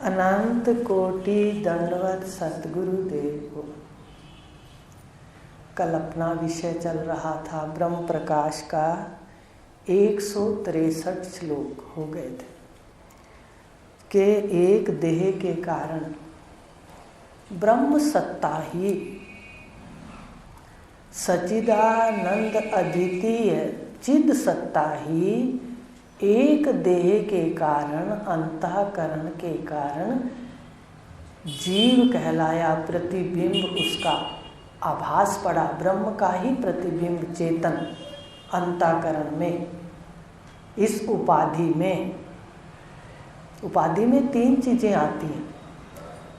अनंत कोटि दंडवत सतगुरुदेव को। कल अपना विषय चल रहा था ब्रह्म प्रकाश का। 163 श्लोक हो गए थे कि एक देह के कारण ब्रह्म सत्ता ही सच्चिदानंद अद्वितीय चिद सत्ता ही एक देह के कारण अंतःकरण के कारण जीव कहलाया। प्रतिबिंब उसका आभास पड़ा, ब्रह्म का ही प्रतिबिंब चेतन अंतःकरण में। इस उपाधि में 3 चीजें आती हैं,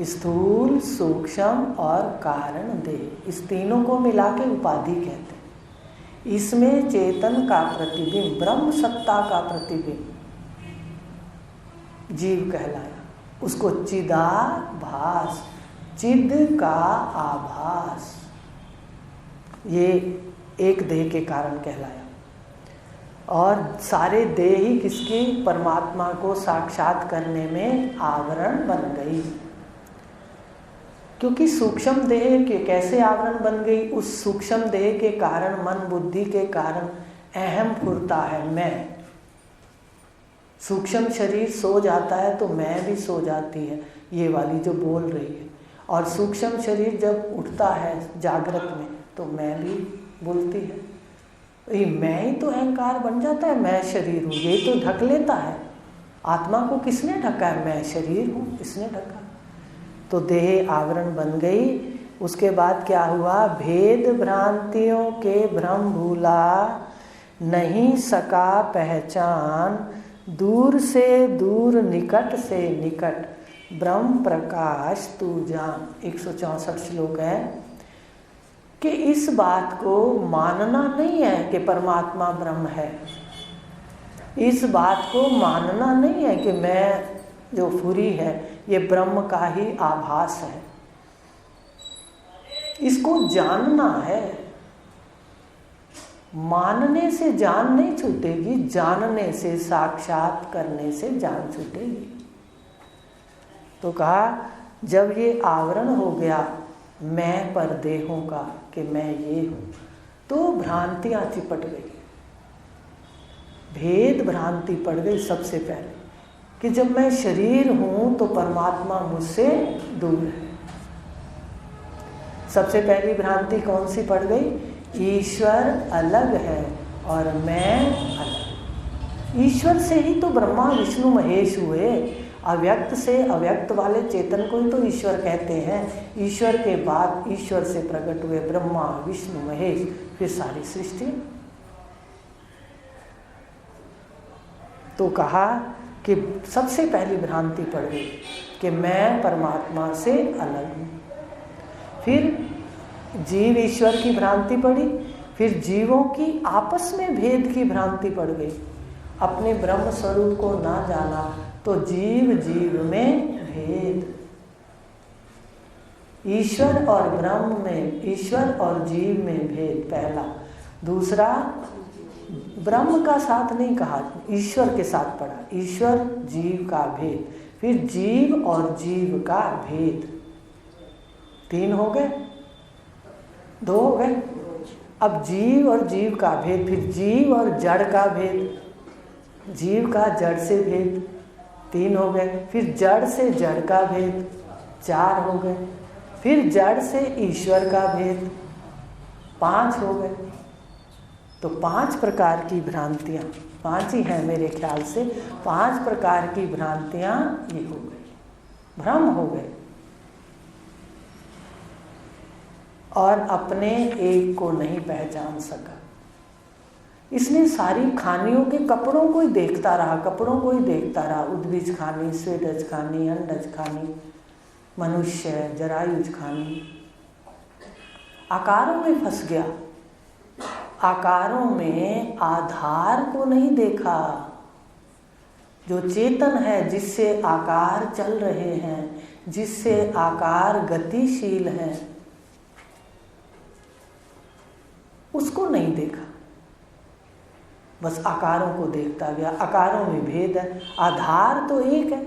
स्थूल, सूक्ष्म और कारण देह। इस तीनों को मिला के उपाधि कहते हैं। इसमें चेतन का प्रतिबिंब, ब्रह्म सत्ता का प्रतिबिंब जीव कहलाया। उसको चिदाभास, चिद का आभास, ये एक देह के कारण कहलाया। और सारे देह ही किसकी? परमात्मा को साक्षात करने में आवरण बन गई। क्योंकि सूक्ष्म देह के कैसे आवरण बन गई? उस सूक्ष्म देह के कारण, मन बुद्धि के कारण अहम फुरता है, मैं। सूक्ष्म शरीर सो जाता है तो मैं भी सो जाती है, ये वाली जो बोल रही है। और सूक्ष्म शरीर जब उठता है जागृत में तो मैं भी बोलती है। ये मैं ही तो अहंकार बन जाता है, मैं शरीर हूँ, ये तो ढक लेता है। आत्मा को किसने ढका है? मैं शरीर हूँ, इसने ढका। तो देह आवरण बन गई। उसके बाद क्या हुआ? भेद भ्रांतियों के भ्रम भूला, नहीं सका पहचान, दूर से दूर निकट से निकट, ब्रह्म प्रकाश तू जान। 164 श्लोक है कि इस बात को मानना नहीं है कि परमात्मा ब्रह्म है। इस बात को मानना नहीं है कि मैं जो फुरी है ये ब्रह्म का ही आभास है। इसको जानना है। मानने से जान नहीं छूटेगी, जानने से, साक्षात करने से जान छूटेगी। तो कहा जब ये आवरण हो गया मैं पर देहों का कि मैं ये हूँ, तो भ्रांतियां चिपट गई। भेद भ्रांति पड़ गई सबसे पहले कि जब मैं शरीर हूं तो परमात्मा मुझसे दूर है। सबसे पहली भ्रांति कौन सी पड़ गई? ईश्वर अलग है और मैं अलग। ईश्वर से ही तो ब्रह्मा विष्णु महेश हुए। अव्यक्त से अव्यक्त वाले चेतन को ही तो ईश्वर कहते हैं। ईश्वर के बाद ईश्वर से प्रकट हुए ब्रह्मा विष्णु महेश, फिर सारी सृष्टि। तो कहा कि सबसे पहली भ्रांति पड़ गई कि मैं परमात्मा से अलग हूँ। फिर जीव ईश्वर की भ्रांति पड़ी। फिर जीवों की आपस में भेद की भ्रांति पड़ गई। अपने ब्रह्म स्वरूप को ना जाना तो जीव जीव में भेद। ईश्वर और ब्रह्म में, ईश्वर और जीव में भेद पहला। दूसरा, ब्रह्म का साथ नहीं कहा, ईश्वर के साथ पढ़ा। ईश्वर जीव का भेद। फिर जीव और जीव का भेद। 3 हो गए, 2 हो गए। अब जीव और जीव का भेद। फिर जीव और जड़ का भेद, जीव का जड़ से भेद, 3 हो गए। फिर जड़ से जड़ का भेद, 4 हो गए। फिर जड़ से ईश्वर का भेद, 5 हो गए। तो 5 प्रकार की भ्रांतियाँ, 5 ही हैं मेरे ख्याल से। 5 प्रकार की भ्रांतियाँ ये हो गई, भ्रम हो गए। और अपने एक को नहीं पहचान सका। इसने सारी खानियों के कपड़ों को ही देखता रहा, कपड़ों को ही देखता रहा। उद्भिज खानी, स्वेदज खानी, अंडज खानी, मनुष्य, जरायुज खानी। आकारों में फंस गया। आकारों में आधार को नहीं देखा। जो चेतन है, जिससे आकार चल रहे हैं, जिससे आकार गतिशील है, उसको नहीं देखा। बस आकारों को देखता गया। आकारों में भेद है, आधार तो एक है।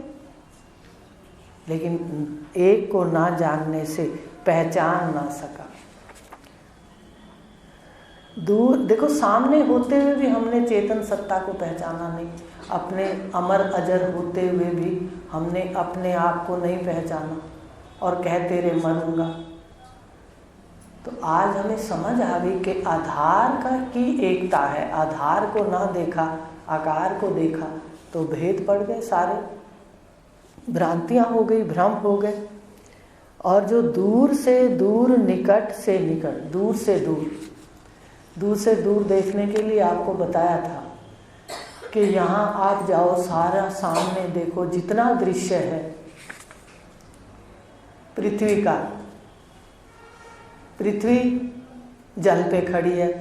लेकिन एक को ना जानने से पहचान ना सका। दूर देखो, सामने होते हुए भी हमने चेतन सत्ता को पहचाना नहीं, अपने अमर अजर होते हुए भी हमने अपने आप को नहीं पहचाना और कहते रहे मरूंगा। तो आज हमें समझ आ गई कि आधार का की एकता है। आधार को ना देखा, आकार को देखा तो भेद पड़ गए, सारे भ्रांतियां हो गई, भ्रम हो गए। और जो दूर से दूर, निकट से निकट, दूर से दूर, दूर से दूर देखने के लिए आपको बताया था कि यहाँ आप जाओ, सारा सामने देखो, जितना दृश्य है पृथ्वी का, पृथ्वी जल पे खड़ी है,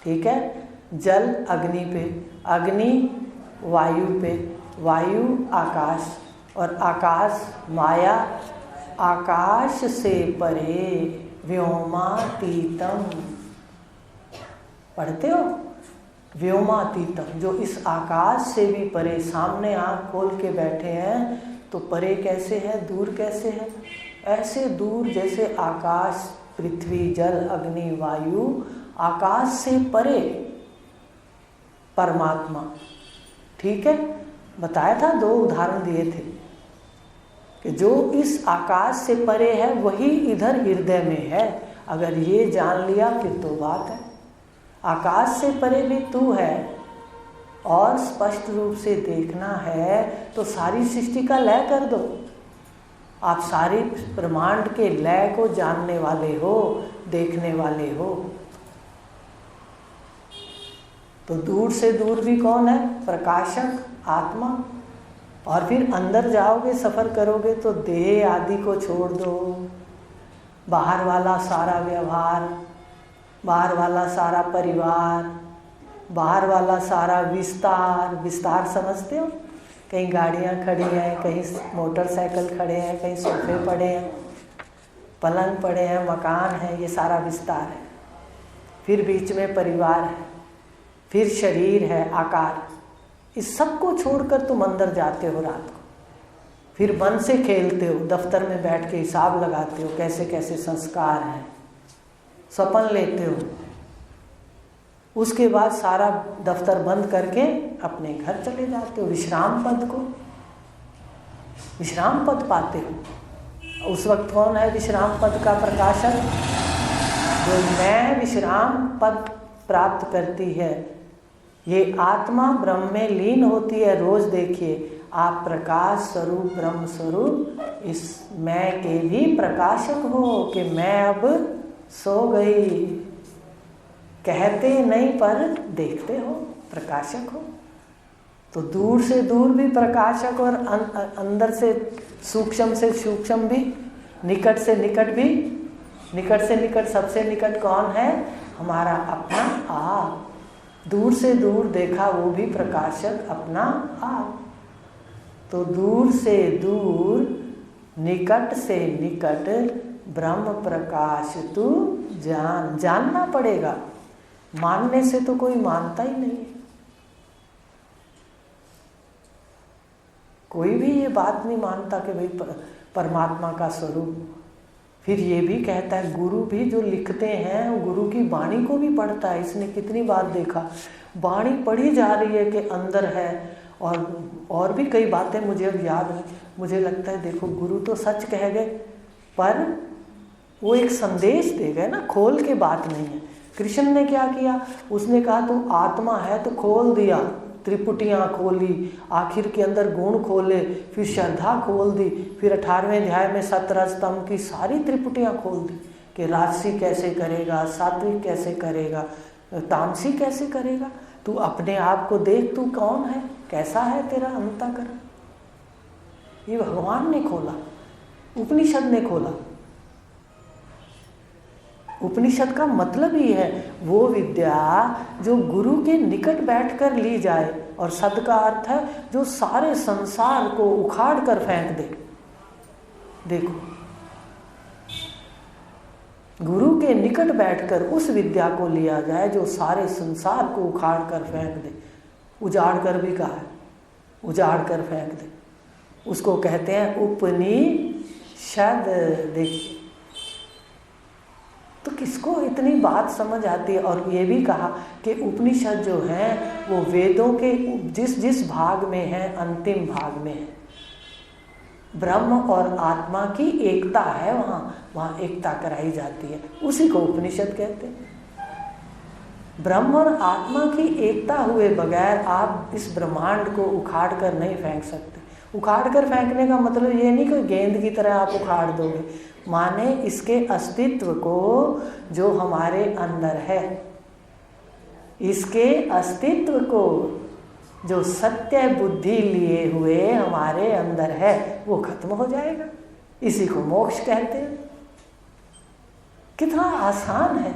ठीक है, जल अग्नि पे, अग्नि वायु पे, वायु आकाश, और आकाश माया, आकाश से परे व्योमातीतम। पढ़ते हो? व्योमातीतम, जो इस आकाश से भी परे, सामने आँख खोल के बैठे हैं तो परे कैसे है, दूर कैसे है? ऐसे दूर जैसे आकाश, पृथ्वी, जल, अग्नि, वायु, आकाश से परे परमात्मा। ठीक है, बताया था, 2 उदाहरण दिए थे कि जो इस आकाश से परे है वही इधर हृदय में है। अगर ये जान लिया फिर तो बात है। आकाश से परे भी तू है और स्पष्ट रूप से देखना है तो सारी सृष्टि का लय कर दो। आप सारी ब्रह्मांड के लय को जानने वाले हो, देखने वाले हो। तो दूर से दूर भी कौन है? प्रकाशक, आत्मा। और फिर अंदर जाओगे, सफ़र करोगे तो देह आदि को छोड़ दो, बाहर वाला सारा व्यवहार, बाहर वाला सारा परिवार, बाहर वाला सारा विस्तार। विस्तार समझते हो? कहीं गाड़ियाँ खड़ी हैं, कहीं मोटरसाइकिल खड़े हैं, कहीं सोफे पड़े हैं, पलंग पड़े हैं, मकान है, ये सारा विस्तार है। फिर बीच में परिवार है, फिर शरीर है, आकार। इस सब को छोड़कर तुम अंदर जाते हो रात को, फिर मन से खेलते हो, दफ्तर में बैठ के हिसाब लगाते हो कैसे कैसे संस्कार हैं, सपन लेते हो। उसके बाद सारा दफ्तर बंद करके अपने घर चले जाते हो, विश्राम पद को, विश्राम पद पाते हो। उस वक्त कौन है विश्राम पद का प्रकाशक? जो मैं विश्राम पद प्राप्त करती है, ये आत्मा ब्रह्म में लीन होती है। रोज देखिए, आप प्रकाश स्वरूप, ब्रह्म स्वरूप, इस मैं के भी प्रकाशक हो कि मैं अब सो गई। कहते नहीं पर देखते हो, प्रकाशक हो। तो दूर से दूर भी प्रकाशक और अंदर से सूक्ष्म भी, निकट से निकट भी। निकट से निकट, सबसे निकट कौन है? हमारा अपना आप। दूर से दूर देखा वो भी प्रकाशक अपना आप। तो दूर से दूर, निकट से निकट ब्रह्म प्रकाश तू जानना पड़ेगा। मानने से तो कोई मानता ही नहीं। कोई भी ये बात नहीं मानता कि भाई परमात्मा का स्वरूप। फिर ये भी कहता है, गुरु भी जो लिखते हैं वो गुरु की वाणी को भी पढ़ता है। इसने कितनी बार देखा, वाणी पढ़ी जा रही है कि अंदर है। और भी कई बातें मुझे अब याद नहीं। मुझे लगता है देखो, गुरु तो सच कह गए पर वो एक संदेश दे गए ना, खोल के बात नहीं है। कृष्ण ने क्या किया? उसने कहा तो आत्मा है तो खोल दिया, त्रिपुटियाँ खोली, आखिर के अंदर गुण खोले, फिर श्रद्धा खोल दी, फिर 18वें अध्याय में 17 स्तंभ की सारी त्रिपुटियाँ खोल दी कि राजसी कैसे करेगा, सात्विक कैसे करेगा, तामसी कैसे करेगा। तू अपने आप को देख, तू कौन है, कैसा है तेरा अंतःकरण। ये भगवान ने खोला, उपनिषद ने खोला। उपनिषद का मतलब ही है वो विद्या जो गुरु के निकट बैठकर ली जाए, और सद का अर्थ है जो सारे संसार को उखाड़ कर फेंक दे। देखो, गुरु के निकट बैठकर उस विद्या को लिया जाए जो सारे संसार को उखाड़ कर फेंक दे। उजाड़ कर भी कहा है, उजाड़ कर फेंक दे। उसको कहते हैं उपनिषद। देखिए, तो किसको इतनी बात समझ आती है। और ये भी कहा कि उपनिषद जो है वो वेदों के जिस जिस भाग में है, अंतिम भाग में है। ब्रह्म और आत्मा की एकता है, वहाँ एकता कराई जाती है, उसी को उपनिषद कहते हैं। ब्रह्म और आत्मा की एकता हुए बगैर आप इस ब्रह्मांड को उखाड़ कर नहीं फेंक सकते। उखाड़ कर फेंकने का मतलब ये नहीं कि गेंद की तरह आप उखाड़ दोगे, माने इसके अस्तित्व को जो हमारे अंदर है, इसके अस्तित्व को जो सत्य बुद्धि लिए हुए हमारे अंदर है वो खत्म हो जाएगा। इसी को मोक्ष कहते हैं। कितना आसान है,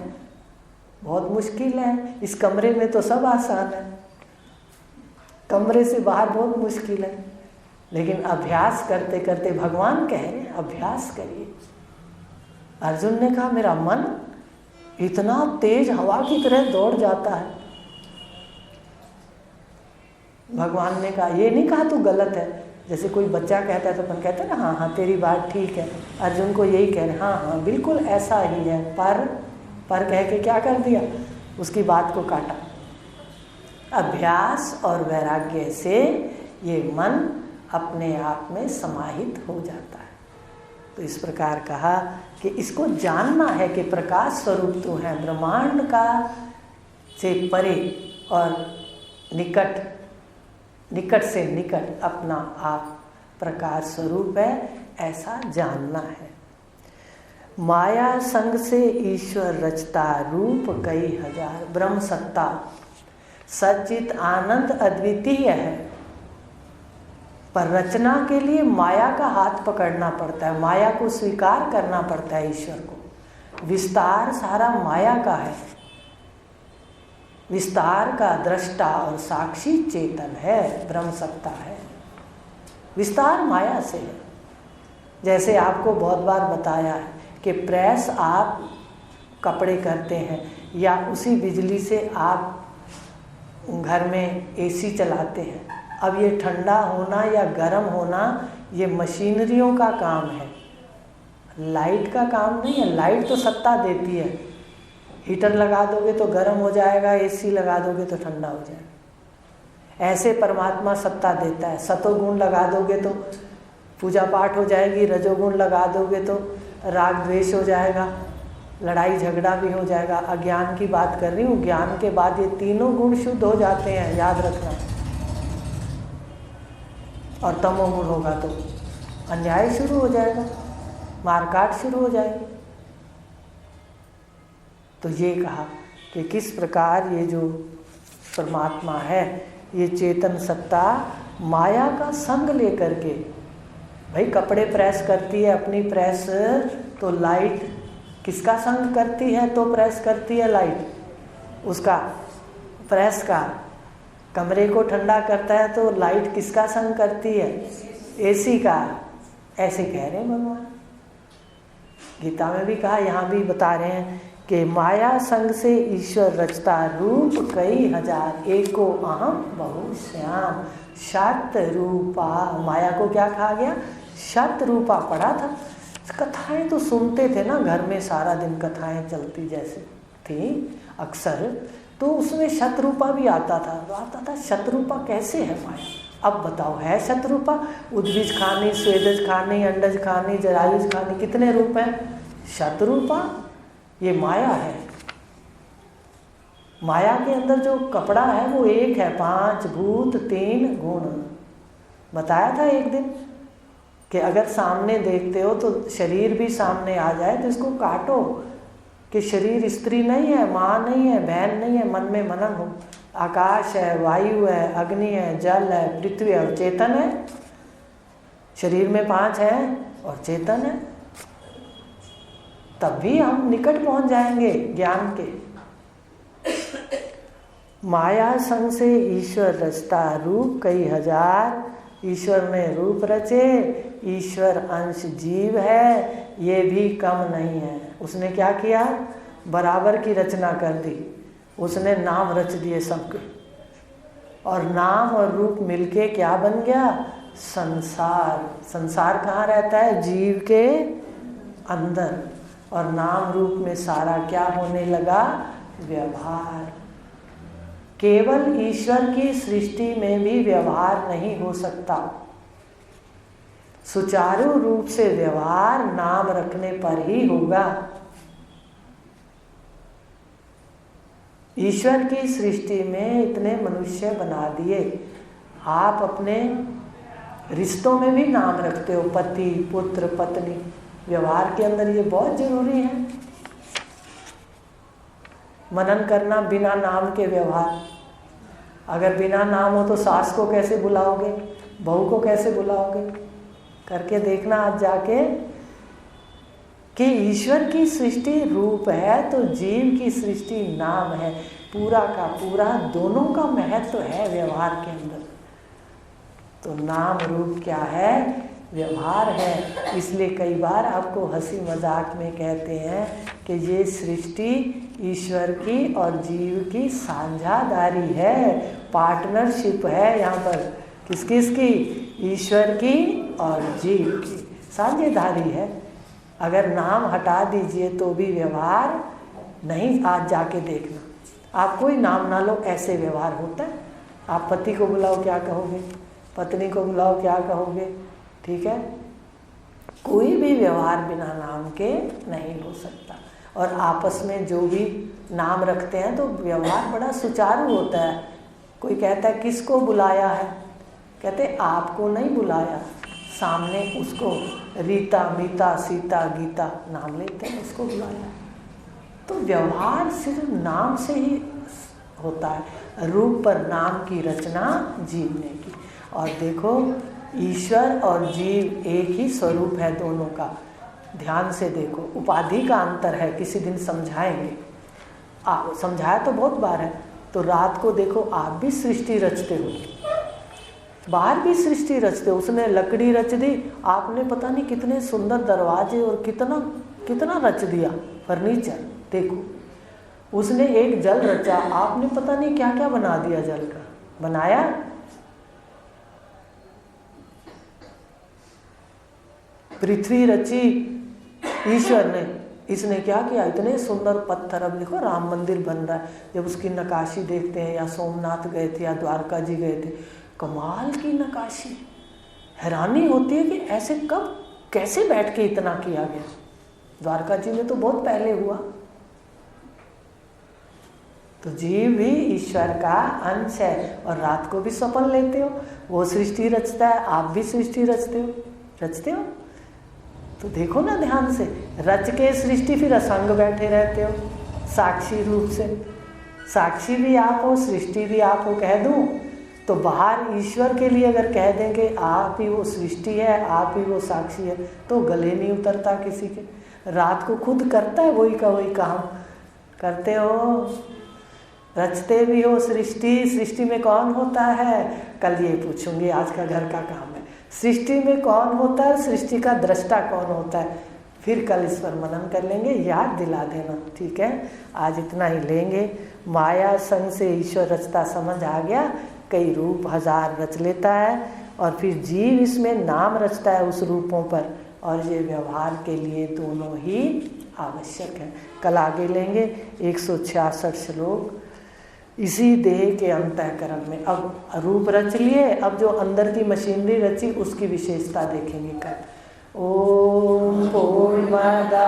बहुत मुश्किल है। इस कमरे में तो सब आसान है, कमरे से बाहर बहुत मुश्किल है। लेकिन अभ्यास करते करते, भगवान कह रहे हैं अभ्यास करिए। अर्जुन ने कहा मेरा मन इतना तेज हवा की तरह दौड़ जाता है। भगवान ने कहा, ये नहीं कहा तू गलत है। जैसे कोई बच्चा कहता है तो अपन कहते हैं ना हाँ हाँ तेरी बात ठीक है। अर्जुन को यही कह रहे, हाँ हाँ बिल्कुल ऐसा ही है, पर कह के क्या कर दिया, उसकी बात को काटा। अभ्यास और वैराग्य से ये मन अपने आप में समाहित हो जाता है। तो इस प्रकार कहा कि इसको जानना है कि प्रकाश स्वरूप तो है, ब्रह्मांड का से परे और निकट से निकट अपना आप प्रकाश स्वरूप है, ऐसा जानना है। माया संग से ईश्वर रचता, रूप कई हजार। ब्रह्म सत्ता सच्चित आनंद अद्वितीय है, पर रचना के लिए माया का हाथ पकड़ना पड़ता है, माया को स्वीकार करना पड़ता है। ईश्वर को विस्तार सारा माया का है, विस्तार का दृष्टा और साक्षी चेतन है, ब्रह्म सत्ता है। विस्तार माया से है। जैसे आपको बहुत बार बताया है कि प्रेस आप कपड़े करते हैं या उसी बिजली से आप घर में एसी चलाते हैं। अब ये ठंडा होना या गर्म होना ये मशीनरियों का काम है, लाइट का काम नहीं है। लाइट तो सत्ता देती है, हीटर लगा दोगे तो गर्म हो जाएगा, एसी लगा दोगे तो ठंडा हो जाएगा। ऐसे परमात्मा सत्ता देता है। सतोगुण लगा दोगे तो पूजा पाठ हो जाएगी, रजोगुण लगा दोगे तो राग द्वेष हो जाएगा, लड़ाई झगड़ा भी हो जाएगा। अज्ञान की बात कर रही हूँ, ज्ञान के बाद ये तीनों गुण शुद्ध हो जाते हैं, याद रखना। और तमोगुण होगा तो अन्याय शुरू हो जाएगा, मारकाट शुरू हो जाएगी। तो ये कहा कि किस प्रकार ये जो परमात्मा है, ये चेतन सत्ता माया का संग लेकर के, भाई कपड़े प्रेस करती है अपनी प्रेस, तो लाइट किसका संग करती है तो प्रेस करती है लाइट, उसका प्रेस का। कमरे को ठंडा करता है तो लाइट किसका संग करती है, एसी का। ऐसे कह रहे हैं भगवान, गीता में भी कहा, यहाँ भी बता रहे हैं कि माया संग से ईश्वर रचता, रूप कई हजार, एको अहम बहु श्याम, शत रूपा। माया को क्या कहा गया, शत रूपा। पढ़ा था, कथाएं तो सुनते थे ना, घर में सारा दिन कथाएं चलती जैसे थी अक्सर, तो उसमें शतरूपा भी आता था। तो आता था शतरूपा कैसे है माया। अब बताओ, है शतरूपा? उद्भिज खानी, स्वेदज खानी, अंडज खानी, जरायुज खानी, कितने रूप हैं? शतरूपा ये माया है। माया के अंदर जो कपड़ा है वो एक है, 5 भूत 3 गुण। बताया था एक दिन कि अगर सामने देखते हो तो शरीर भी सामने आ जाए तो इसको काटो, कि शरीर स्त्री नहीं है, माँ नहीं है, बहन नहीं है, मन में मनन हो। आकाश है, वायु है, अग्नि है, जल है, पृथ्वी है और चेतन है। शरीर में 5 है और चेतन है, तब भी हम निकट पहुंच जाएंगे ज्ञान के। माया संग से ईश्वर रचता, रूप कई हजार। ईश्वर ने रूप रचे, ईश्वर अंश जीव है, ये भी कम नहीं है। उसने क्या किया, बराबर की रचना कर दी। उसने नाम रच दिए सबके, और नाम और रूप मिलके क्या बन गया, संसार। संसार कहाँ रहता है? जीव के अंदर। और नाम रूप में सारा क्या होने लगा? व्यवहार। केवल ईश्वर की सृष्टि में भी व्यवहार नहीं हो सकता। सुचारू रूप से व्यवहार नाम रखने पर ही होगा। ईश्वर की सृष्टि में इतने मनुष्य बना दिए, आप अपने रिश्तों में भी नाम रखते हो, पति, पुत्र, पत्नी। व्यवहार के अंदर ये बहुत जरूरी है। मनन करना बिना नाम के व्यवहार। अगर बिना नाम हो तो सास को कैसे बुलाओगे, बहू को कैसे बुलाओगे? करके देखना आज जाके कि ईश्वर की सृष्टि रूप है तो जीव की सृष्टि नाम है। पूरा का पूरा दोनों का महत्व है व्यवहार के अंदर। तो नाम रूप क्या है? व्यवहार है। इसलिए कई बार आपको हंसी मजाक में कहते हैं कि ये सृष्टि ईश्वर की और जीव की साझेदारी है, पार्टनरशिप है। यहाँ पर किस किस की? ईश्वर की और जीव की साझेदारी है। अगर नाम हटा दीजिए तो भी व्यवहार नहीं। आज जाके देखना, आप कोई नाम ना लो, ऐसे व्यवहार होता है। आप पति को बुलाओ क्या कहोगे, पत्नी को बुलाओ क्या कहोगे? ठीक है, कोई भी व्यवहार बिना नाम के नहीं हो सकता। और आपस में जो भी नाम रखते हैं तो व्यवहार बड़ा सुचारू होता है। कोई कहता है किसको बुलाया है, कहते आपको नहीं बुलाया, सामने उसको रीता, मीता, सीता, गीता नाम लेते हैं, उसको बुलाया। तो व्यवहार सिर्फ नाम से ही होता है। रूप पर नाम की रचना जीव ने की। और देखो, ईश्वर और जीव एक ही स्वरूप है दोनों का। ध्यान से देखो, उपाधि का अंतर है, किसी दिन समझाएंगे। समझाया तो बहुत बार है। तो रात को देखो, आप भी सृष्टि रचते हो, बाहर भी सृष्टि रचते हो। उसने लकड़ी रच दी, आपने पता नहीं कितने सुंदर दरवाजे और कितना कितना रच दिया फर्नीचर। देखो, उसने एक जल रचा, आपने पता नहीं क्या क्या बना दिया जल का, बनाया। पृथ्वी रची ईश्वर ने, इसने क्या किया? इतने सुंदर पत्थर। अब देखो राम मंदिर बन रहा है, जब उसकी नक्काशी देखते हैं, या सोमनाथ गए थे या द्वारका जी गए थे, कमाल की नक्काशी। हैरानी होती है कि ऐसे कब कैसे बैठ के इतना किया गया। द्वारका जी में तो बहुत पहले हुआ। तो जीव भी ईश्वर का अंश है। और रात को भी सपन लेते हो, वो सृष्टि रचता है, आप भी सृष्टि रचते हो। तो देखो ना ध्यान से, रच के सृष्टि फिर असंग बैठे रहते हो साक्षी रूप से। साक्षी भी आप हो, सृष्टि भी आप हो, कह दूं तो बाहर ईश्वर के लिए अगर कह देंगे आप ही वो सृष्टि है, आप ही वो साक्षी है, तो गले नहीं उतरता किसी के। रात को खुद करता है वही का वही काम करते हो, रचते भी हो सृष्टि में कौन होता है? कल ये पूछूंगी, आज का घर का काम है। सृष्टि में कौन होता है, सृष्टि का दृष्टा कौन होता है, फिर कल इस पर मनन कर लेंगे, याद दिला देना। ठीक है, आज इतना ही लेंगे। माया संग से ईश्वर रचता समझ आ गया। कई रूप हजार रच लेता है और फिर जीव इसमें नाम रचता है उस रूपों पर। और ये व्यवहार के लिए दोनों ही आवश्यक है। कल आगे लेंगे 166 श्लोक इसी देह के अंतःकरण में। अब रूप रच लिए, अब जो अंदर की मशीनरी रची उसकी विशेषता देखेंगे कल। ओम पूर्णमदा